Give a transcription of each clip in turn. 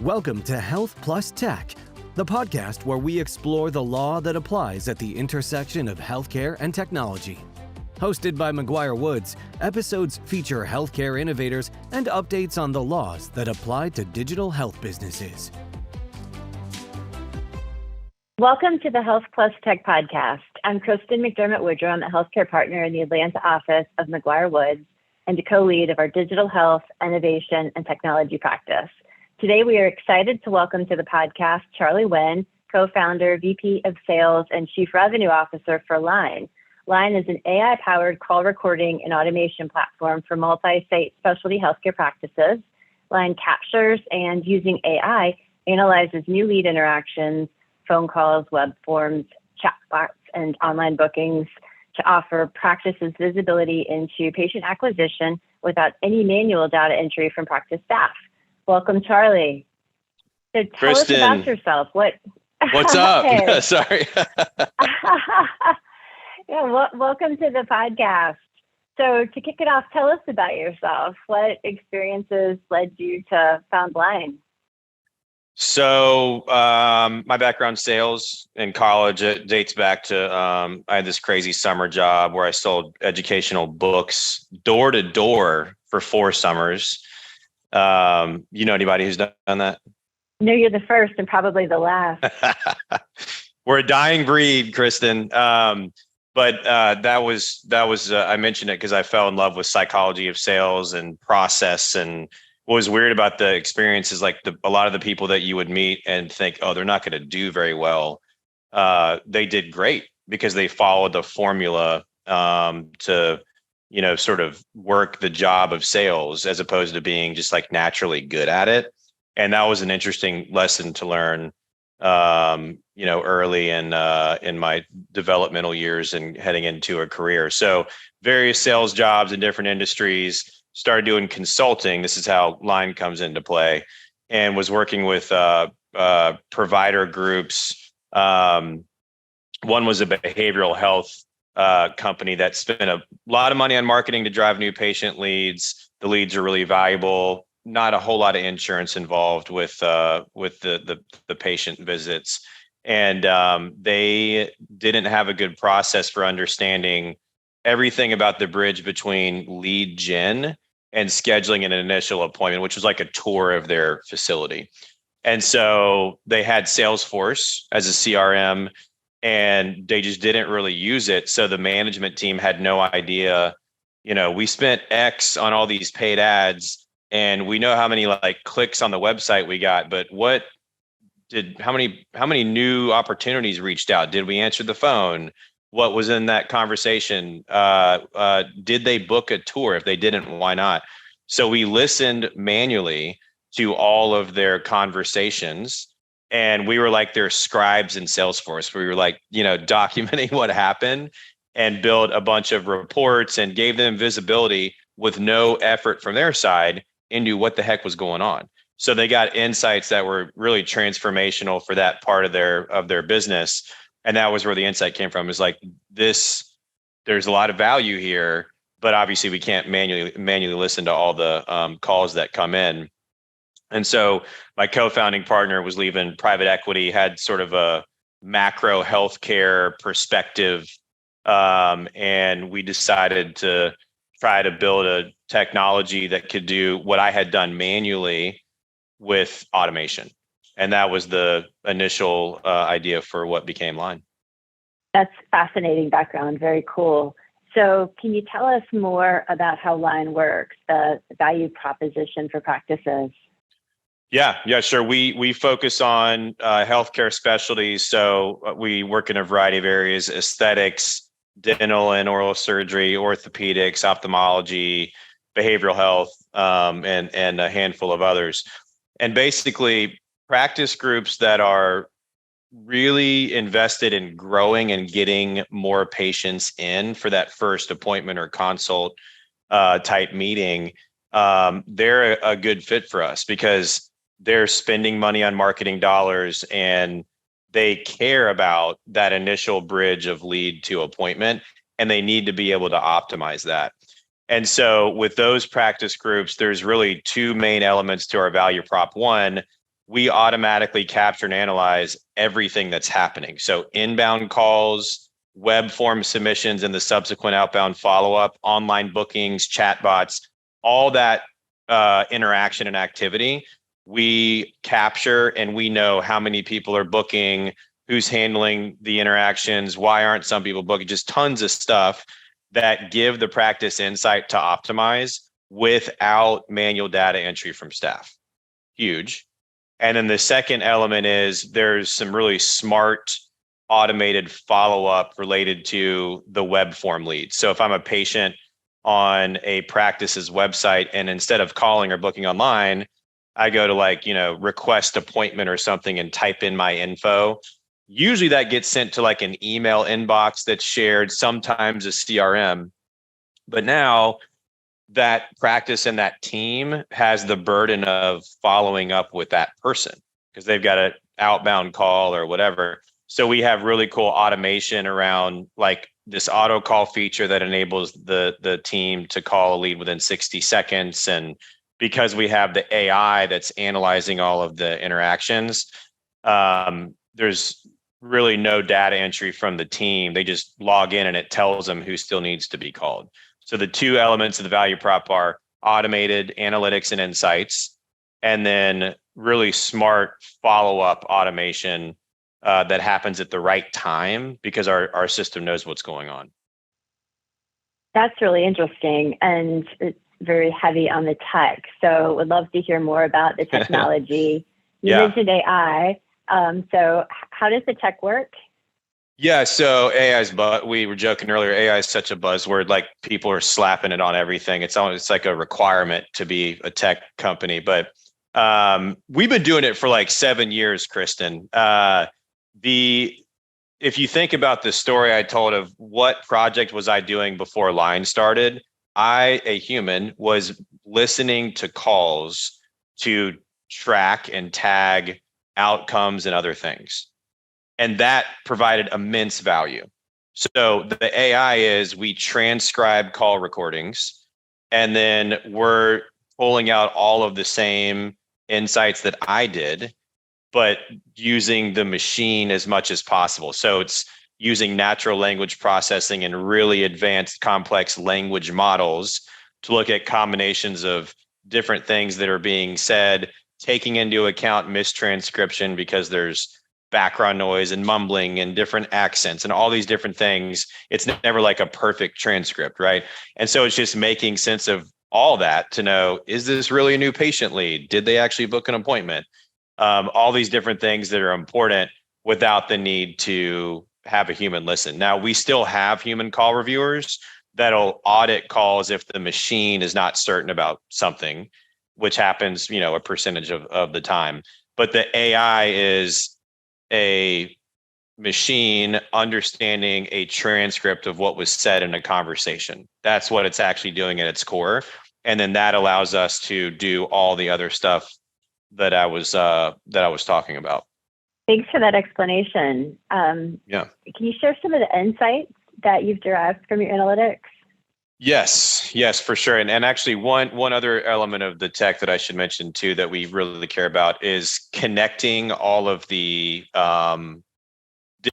Welcome to Health+Tech, the podcast where we explore the law that applies at the intersection of healthcare and technology. Hosted by McGuire Woods, episodes feature healthcare innovators and updates on the laws that apply to digital health businesses. Welcome to the Health+Tech podcast. I'm Kristen McDermott Woodrum, a healthcare partner in the Atlanta office of McGuire Woods and a co-lead of our digital health, innovation, and technology practice. Today, we are excited to welcome to the podcast Charlie Winn, co-founder, VP of Sales, and Chief Revenue Officer for Liine. Liine is an AI-powered call recording and automation platform for multi-site specialty healthcare practices. Liine captures and, using AI, analyzes new lead interactions, phone calls, web forms, chatbots, and online bookings to offer practices visibility into patient acquisition without any manual data entry from practice staff. Welcome, Charlie. So tell Kristen, us about yourself. What's up? Sorry. Welcome to the podcast. So to kick it off, tell us about yourself. What experiences led you to found Liine? So my background sales in college, it dates back to I had this crazy summer job where I sold educational books door to door for 4 summers. You know anybody who's done that? No, you're the first and probably the last. We're a dying breed, Kristen. But that was I mentioned it because I fell in love with psychology of sales and process. And what was weird about the experience is like a lot of the people that you would meet and think, oh, they're not going to do very well. They did great because they followed the formula to sort of work the job of sales as opposed to being just like naturally good at it. And that was an interesting lesson to learn, early in my developmental years and heading into a career. So various sales jobs in different industries, started doing consulting. This is how Liine comes into play, and was working with provider groups. One was a behavioral health company that spent a lot of money on marketing to drive new patient leads. The leads are really valuable. Not a whole lot of insurance involved with the patient visits, and they didn't have a good process for understanding everything about the bridge between lead gen and scheduling an initial appointment, which was like a tour of their facility. And so they had Salesforce as a CRM, and they just didn't really use it. So the management team had no idea, we spent X on all these paid ads and we know how many like clicks on the website we got, but how many new opportunities reached out? Did we answer the phone? What was in that conversation? Did they book a tour? If they didn't, why not? So we listened manually to all of their conversations. And we were like their scribes in Salesforce. We were like, documenting what happened and built a bunch of reports and gave them visibility with no effort from their side into what the heck was going on. So they got insights that were really transformational for that part of their business. And that was where the insight came from, is like there's a lot of value here, but obviously we can't manually listen to all the calls that come in. And so my co-founding partner was leaving private equity, had sort of a macro healthcare perspective. And we decided to try to build a technology that could do what I had done manually with automation. And that was the initial idea for what became Liine. That's fascinating background. Very cool. So can you tell us more about how Liine works, the value proposition for practices? Yeah, sure. We focus on healthcare specialties. So we work in a variety of areas: aesthetics, dental and oral surgery, orthopedics, ophthalmology, behavioral health, and a handful of others. And basically, practice groups that are really invested in growing and getting more patients in for that first appointment or consult type meeting, they're a good fit for us because they're spending money on marketing dollars and they care about that initial bridge of lead to appointment, and they need to be able to optimize that. And so with those practice groups, there's really 2 main elements to our value prop. One, we automatically capture and analyze everything that's happening. So inbound calls, web form submissions, and the subsequent outbound follow-up, online bookings, chatbots, all that interaction and activity, we capture, and we know how many people are booking, who's handling the interactions, why aren't some people booking, just tons of stuff that give the practice insight to optimize without manual data entry from staff. Huge. And then the second element is there's some really smart automated follow-up related to the web form leads. So if I'm a patient on a practice's website, and instead of calling or booking online, I go to request appointment or something and type in my info. Usually that gets sent to like an email inbox that's shared, sometimes a CRM. But now that practice and that team has the burden of following up with that person because they've got an outbound call or whatever. So we have really cool automation around like this auto call feature that enables the team to call a lead within 60 seconds. And because we have the AI that's analyzing all of the interactions, there's really no data entry from the team. They just log in and it tells them who still needs to be called. So the two elements of the value prop are automated analytics and insights, and then really smart follow-up automation that happens at the right time because our system knows what's going on. That's really interesting, and it's very heavy on the tech. So would love to hear more about the technology. You mentioned AI. So how does the tech work? Yeah, so we were joking earlier, AI is such a buzzword, like people are slapping it on everything. It's like a requirement to be a tech company, but we've been doing it for like 7 years, Kristen. If you think about the story I told of what project was I doing before Liine started, I, a human, was listening to calls to track and tag outcomes and other things. And that provided immense value. So the AI is we transcribe call recordings, and then we're pulling out all of the same insights that I did, but using the machine as much as possible. So it's using natural language processing and really advanced complex language models to look at combinations of different things that are being said, taking into account mistranscription because there's background noise and mumbling and different accents and all these different things. It's never like a perfect transcript, right? And so it's just making sense of all that to know, is this really a new patient lead? Did they actually book an appointment? All these different things that are important without the need to have a human listen. Now, we still have human call reviewers that'll audit calls if the machine is not certain about something, which happens, a percentage of the time. But the AI is a machine understanding a transcript of what was said in a conversation. That's what it's actually doing at its core. And then that allows us to do all the other stuff that I was talking about. Thanks for that explanation. Can you share some of the insights that you've derived from your analytics? Yes, for sure. And actually one other element of the tech that I should mention too, that we really care about is connecting all of the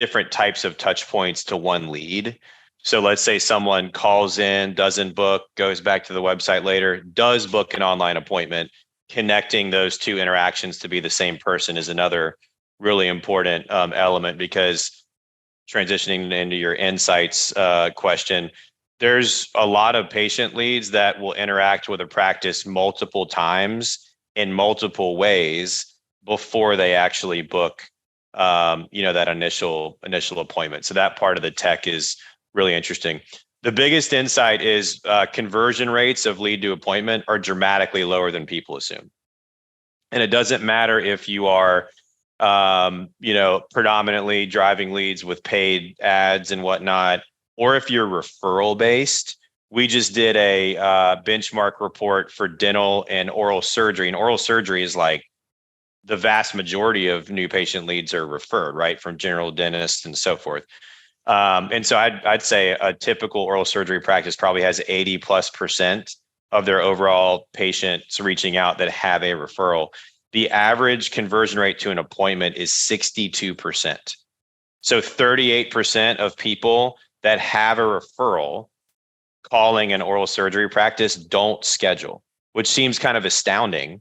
different types of touch points to one lead. So let's say someone calls in, doesn't book, goes back to the website later, does book an online appointment. Connecting those two interactions to be the same person is another really important element, because transitioning into your insights question, there's a lot of patient leads that will interact with a practice multiple times in multiple ways before they actually book, that initial appointment. So that part of the tech is really interesting. The biggest insight is conversion rates of lead to appointment are dramatically lower than people assume. And it doesn't matter if you are, predominantly driving leads with paid ads and whatnot, or if you're referral based. We just did a benchmark report for dental and oral surgery. And oral surgery is like the vast majority of new patient leads are referred, right, from general dentists and so forth. And so I'd say a typical oral surgery practice probably has 80+% of their overall patients reaching out that have a referral. the average conversion rate to an appointment is 62%. So 38% of people that have a referral calling an oral surgery practice don't schedule, which seems kind of astounding.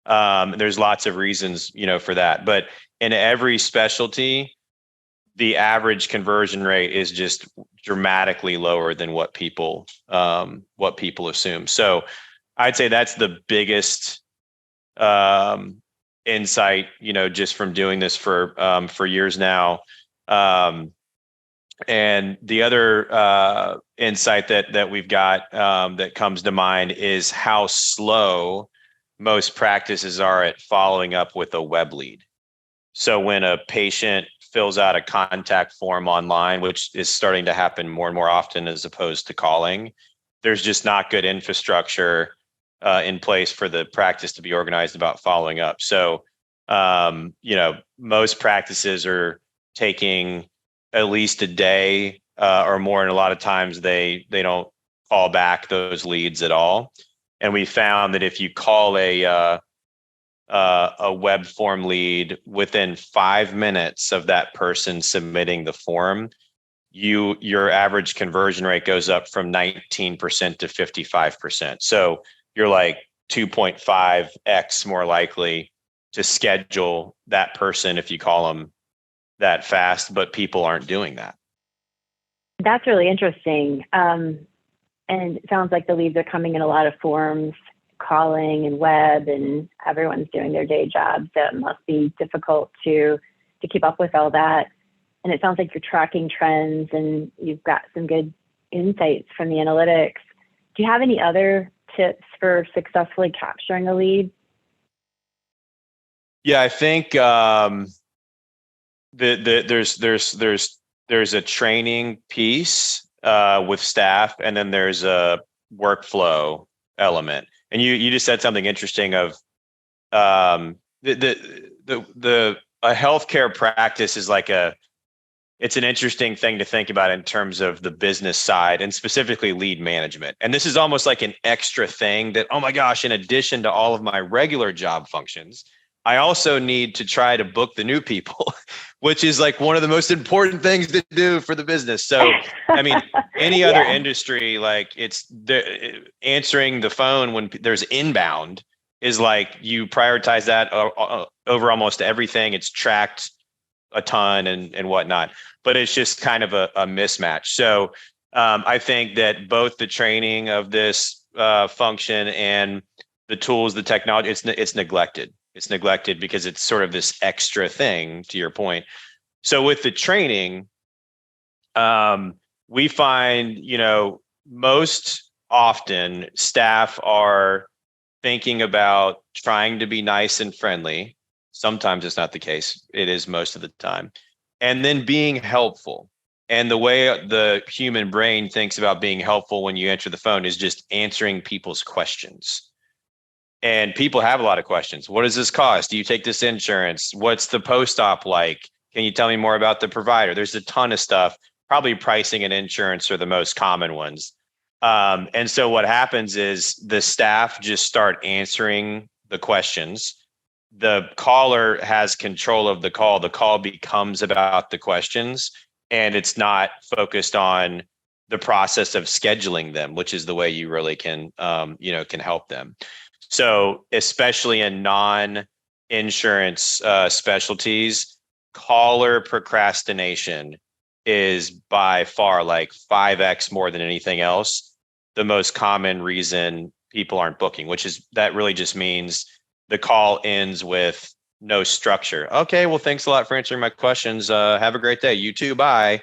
There's lots of reasons, for that. But in every specialty, the average conversion rate is just dramatically lower than what people assume. So I'd say that's the biggest insight, just from doing this for years now. And the other insight that we've got that comes to mind is how slow most practices are at following up with a web lead. So when a patient fills out a contact form online, which is starting to happen more and more often as opposed to calling, there's just not good infrastructure in place for the practice to be organized about following up. So, most practices are taking at least a day or more, and a lot of times they don't call back those leads at all. And we found that if you call a web form lead within 5 minutes of that person submitting the form, your average conversion rate goes up from 19% to 55%. So you're like 2.5x more likely to schedule that person if you call them that fast, but people aren't doing that. That's really interesting. And it sounds like the leads are coming in a lot of forms, calling and web, and everyone's doing their day job. So it must be difficult to keep up with all that. And it sounds like you're tracking trends and you've got some good insights from the analytics. Do you have any other tips for successfully capturing a lead? Yeah, I think there's a training piece with staff, and then there's a workflow element. And you just said something interesting of a healthcare practice is it's an interesting thing to think about in terms of the business side and specifically lead management. And this is almost like an extra thing that, oh my gosh, in addition to all of my regular job functions, I also need to try to book the new people, which is like one of the most important things to do for the business. So, I mean, any other industry, like answering the phone when there's inbound is like you prioritize that over almost everything. It's tracked a ton and whatnot, but it's just kind of a mismatch. So I think that both the training of this function and the tools, the technology, it's neglected. It's neglected because it's sort of this extra thing, to your point. So with the training, we find, most often staff are thinking about trying to be nice and friendly. Sometimes it's not the case. It is most of the time. And then being helpful. And the way the human brain thinks about being helpful when you answer the phone is just answering people's questions. And people have a lot of questions. What does this cost? Do you take this insurance? What's the post-op like? Can you tell me more about the provider? There's a ton of stuff. Probably pricing and insurance are the most common ones. And so what happens is the staff just start answering the questions. The caller has control of the call. The call becomes about the questions, and it's not focused on the process of scheduling them, which is the way you really can help them. So especially in non-insurance specialties, caller procrastination is by far like 5x more than anything else the most common reason people aren't booking, that really just means the call ends with no structure. Okay, well, thanks a lot for answering my questions. Have a great day. You too. Bye.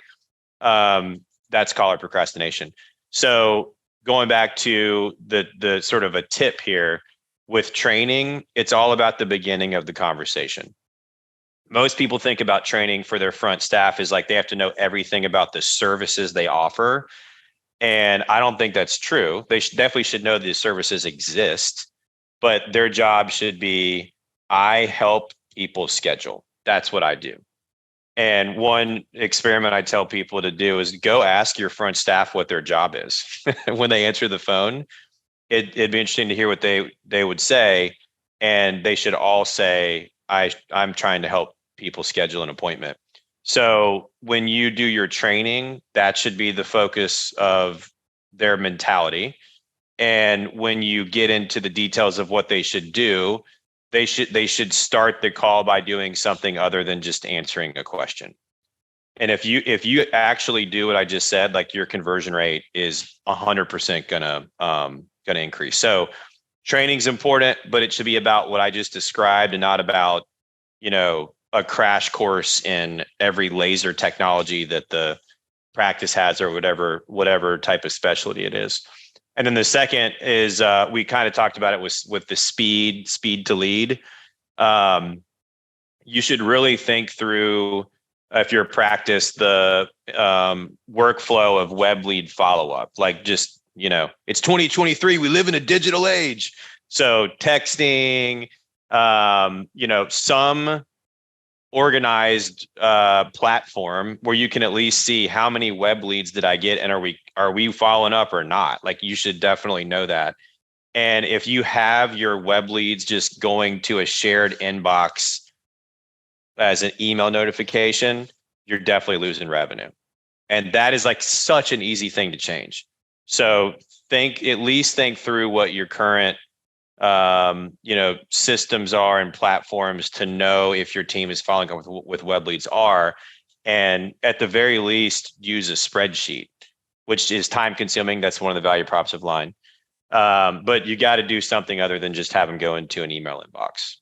That's caller procrastination. So going back to the sort of a tip here, with training, it's all about the beginning of the conversation. Most people think about training for their front staff is like they have to know everything about the services they offer. And I don't think that's true. They definitely should know these services exist, but their job should be, I help people schedule. That's what I do. And one experiment I tell people to do is go ask your front staff what their job is when they answer the phone. It'd be interesting to hear what they would say. and they should all say, I'm trying to help people schedule an appointment. So when you do your training, that should be the focus of their mentality. And when you get into the details of what they should do, they should start the call by doing something other than just answering a question. And if you actually do what I just said, like, your conversion rate is 100% gonna increase. So training's important, but it should be about what I just described and not about, a crash course in every laser technology that the practice has, or whatever type of specialty it is. And then the second is, we kind of talked about it with the speed to lead. You should really think through, if you're a practice, the workflow of web lead follow-up. Like, just, it's 2023, we live in a digital age. So texting, some organized platform where you can at least see how many web leads did I get, and are we following up or not? Like, you should definitely know that. And if you have your web leads just going to a shared inbox as an email notification, you're definitely losing revenue. And that is like such an easy thing to change. So at least think through what your current systems are and platforms to know if your team is following up with web leads are, and at the very least use a spreadsheet, which is time consuming. That's one of the value props of Liine. But you got to do something other than just have them go into an email inbox.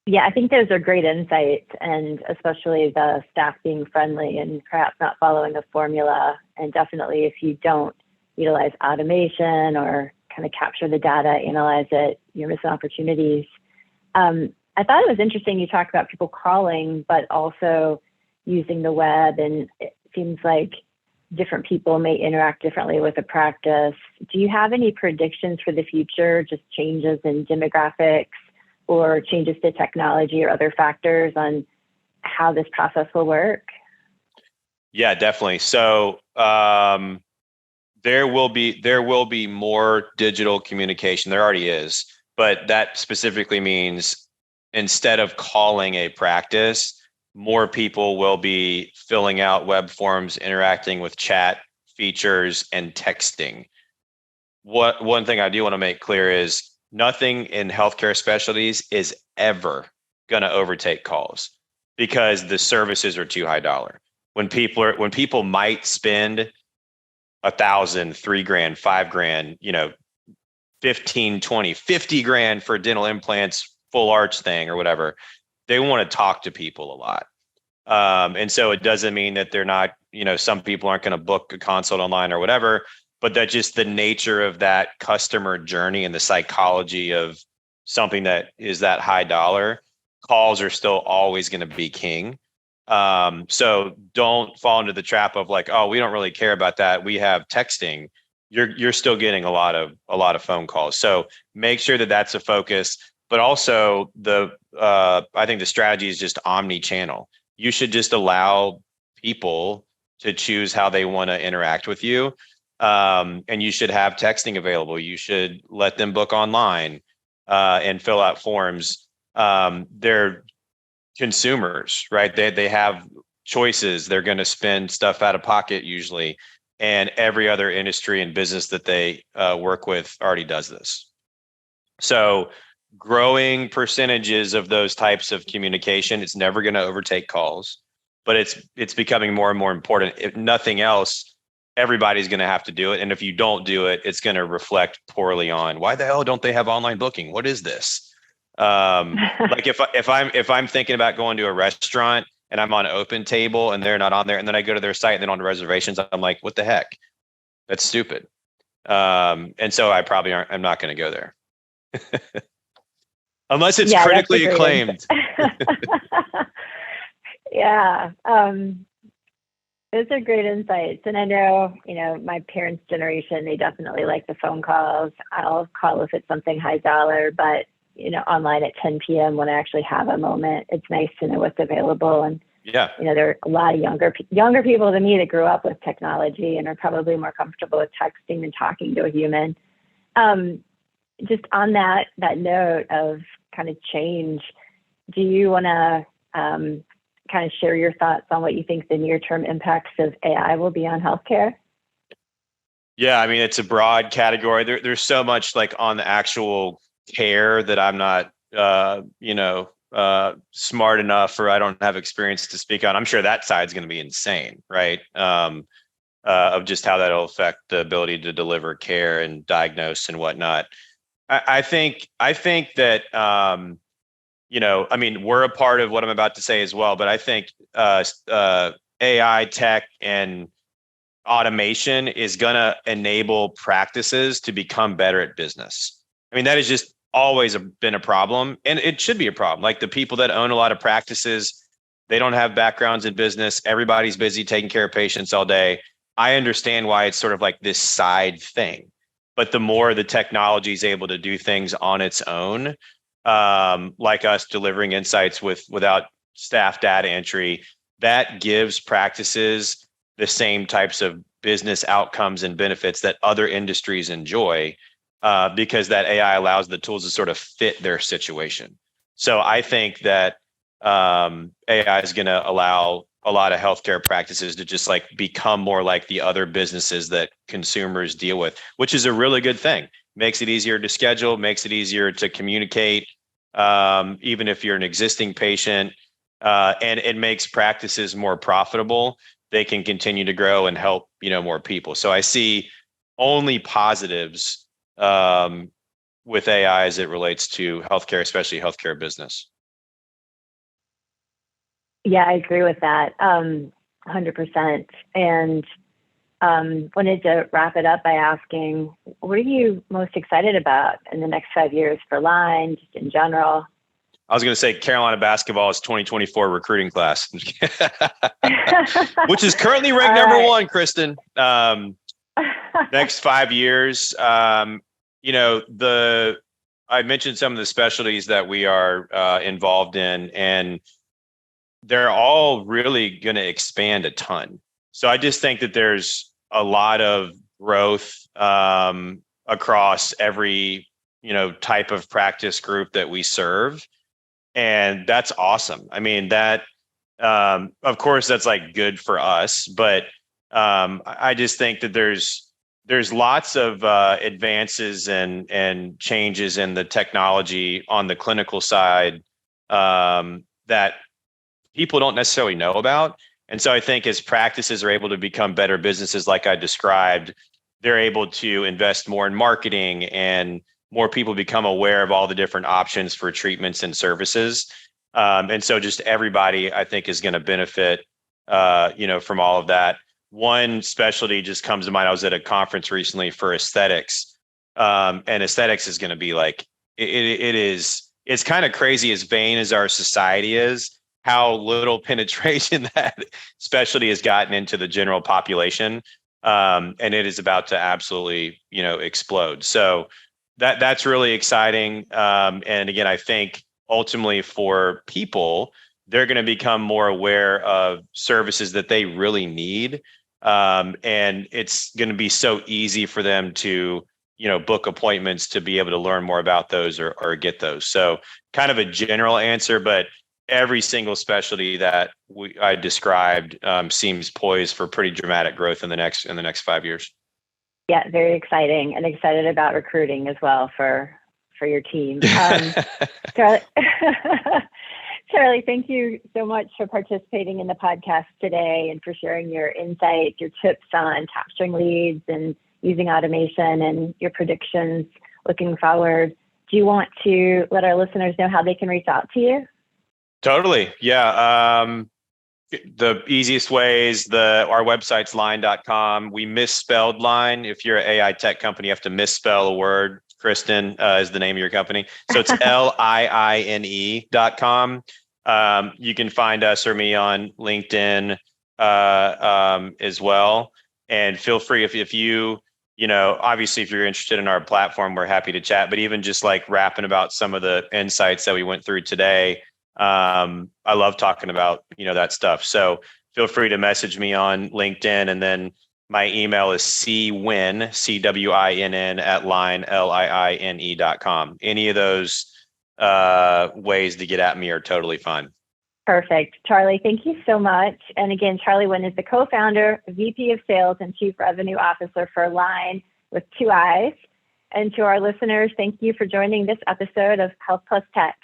Yeah, I think those are great insights, and especially the staff being friendly and perhaps not following a formula. And definitely, if you don't utilize automation or kind of capture the data, analyze it, you're missing opportunities. I thought it was interesting you talked about people calling, but also using the web, and it seems like different people may interact differently with a practice. Do you have any predictions for the future, just changes in demographics or changes to technology or other factors on how this process will work? Yeah, definitely. So there will be more digital communication. There already is, but that specifically means instead of calling a practice, more people will be filling out web forms, interacting with chat features, and texting. One thing I do want to make clear is nothing in healthcare specialties is ever going to overtake calls, because the services are too high dollar. When people might spend $1,000, $3,000, $5,000, 15, 20, 50 grand for dental implants, full arch thing or whatever, they want to talk to people a lot. And so it doesn't mean that they're not, some people aren't going to book a consult online or whatever, but that just the nature of that customer journey and the psychology of something that is that high dollar, calls are still always going to be king. So don't fall into the trap of like, oh, we don't really care about that, we have texting. You're still getting a lot of phone calls. So make sure that that's a focus. But also I think the strategy is just omni-channel. You should just allow people to choose how they want to interact with you. And you should have texting available. You should let them book online and fill out forms. They're consumers, right? They have choices. They're going to spend stuff out of pocket usually. And every other industry and business that they work with already does this. So growing percentages of those types of communication, it's never going to overtake calls, but it's becoming more and more important. If nothing else, everybody's going to have to do it. And if you don't do it, it's going to reflect poorly on why the hell don't they have online booking? What is this? Like if I'm thinking about going to a restaurant and I'm on Open Table and they're not on there, and then I go to their site and they don't have reservations, I'm like, what the heck? That's stupid. And so I'm not going to go there. Unless it's critically acclaimed. Yeah. Those are great insights. And I know, my parents' generation, they definitely like the phone calls. I'll call if it's something high dollar, but, online at 10 p.m. when I actually have a moment, it's nice to know what's available. And, yeah, there are a lot of younger people than me that grew up with technology and are probably more comfortable with texting and talking to a human. just on that note of kind of change, do you want to kind of share your thoughts on what you think the near-term impacts of AI will be on healthcare? Yeah, I mean, it's a broad category. There's so much like on the actual care that I'm not, smart enough, or I don't have experience to speak on. I'm sure that side's going to be insane, right? Of just how that'll affect the ability to deliver care and diagnose and whatnot. I think that, I mean, we're a part of what I'm about to say as well, but I think AI tech and automation is going to enable practices to become better at business. I mean, that has just always been a problem, and it should be a problem. Like the people that own a lot of practices, they don't have backgrounds in business. Everybody's busy taking care of patients all day. I understand why it's sort of like this side thing, but the more the technology is able to do things on its own, like us delivering insights without staff data entry, that gives practices the same types of business outcomes and benefits that other industries enjoy, because that AI allows the tools to sort of fit their situation. So I think that AI is going to allow a lot of healthcare practices to just like become more like the other businesses that consumers deal with, which is a really good thing. Makes it easier to schedule, makes it easier to communicate, even if you're an existing patient, and it makes practices more profitable. They can continue to grow and help, more people. So I see only positives with AI as it relates to healthcare, especially healthcare business. Yeah, I agree with that 100%. And wanted to wrap it up by asking, what are you most excited about in the next 5 years for Liine, just in general? I was going to say Carolina basketball's 2024 recruiting class, which is currently ranked number one, Kristen. Next 5 years, I mentioned some of the specialties that we are involved in, and they're all really going to expand a ton. So I just think that there's a lot of growth across every, type of practice group that we serve. And that's awesome. I mean, that, of course, that's like good for us, but I just think that there's lots of advances and changes in the technology on the clinical side that people don't necessarily know about. And so I think as practices are able to become better businesses, like I described, they're able to invest more in marketing, and more people become aware of all the different options for treatments and services. And so just everybody, I think, is going to benefit, from all of that. One specialty just comes to mind. I was at a conference recently for aesthetics, and aesthetics is going to be like, it's kind of crazy, as vain as our society is, how little penetration that specialty has gotten into the general population. And it is about to absolutely, explode. So that's really exciting. And again, I think ultimately for people, they're going to become more aware of services that they really need. And it's going to be so easy for them to, book appointments to be able to learn more about those or get those. So kind of a general answer, but every single specialty that I described seems poised for pretty dramatic growth in the next 5 years. Yeah, very exciting, and excited about recruiting as well for your team. Charlie, thank you so much for participating in the podcast today and for sharing your insights, your tips on capturing leads and using automation and your predictions looking forward. Do you want to let our listeners know how they can reach out to you? Totally. Yeah. The easiest way is our website's Liine.com. We misspelled Liine. If you're an AI tech company, you have to misspell a word. Kristen is the name of your company. So it's Liine.com. You can find us or me on LinkedIn as well. And feel free if you, obviously if you're interested in our platform, we're happy to chat, but even just like rapping about some of the insights that we went through today. I love talking about, that stuff. So feel free to message me on LinkedIn, and then, My email is cwinn, CWINN at Liine, LIINE.com. Any of those ways to get at me are totally fine. Perfect. Charlie, thank you so much. And again, Charlie Winn is the co-founder, VP of Sales, and Chief Revenue Officer for Liine with 2 I's. And to our listeners, thank you for joining this episode of Health+Tech.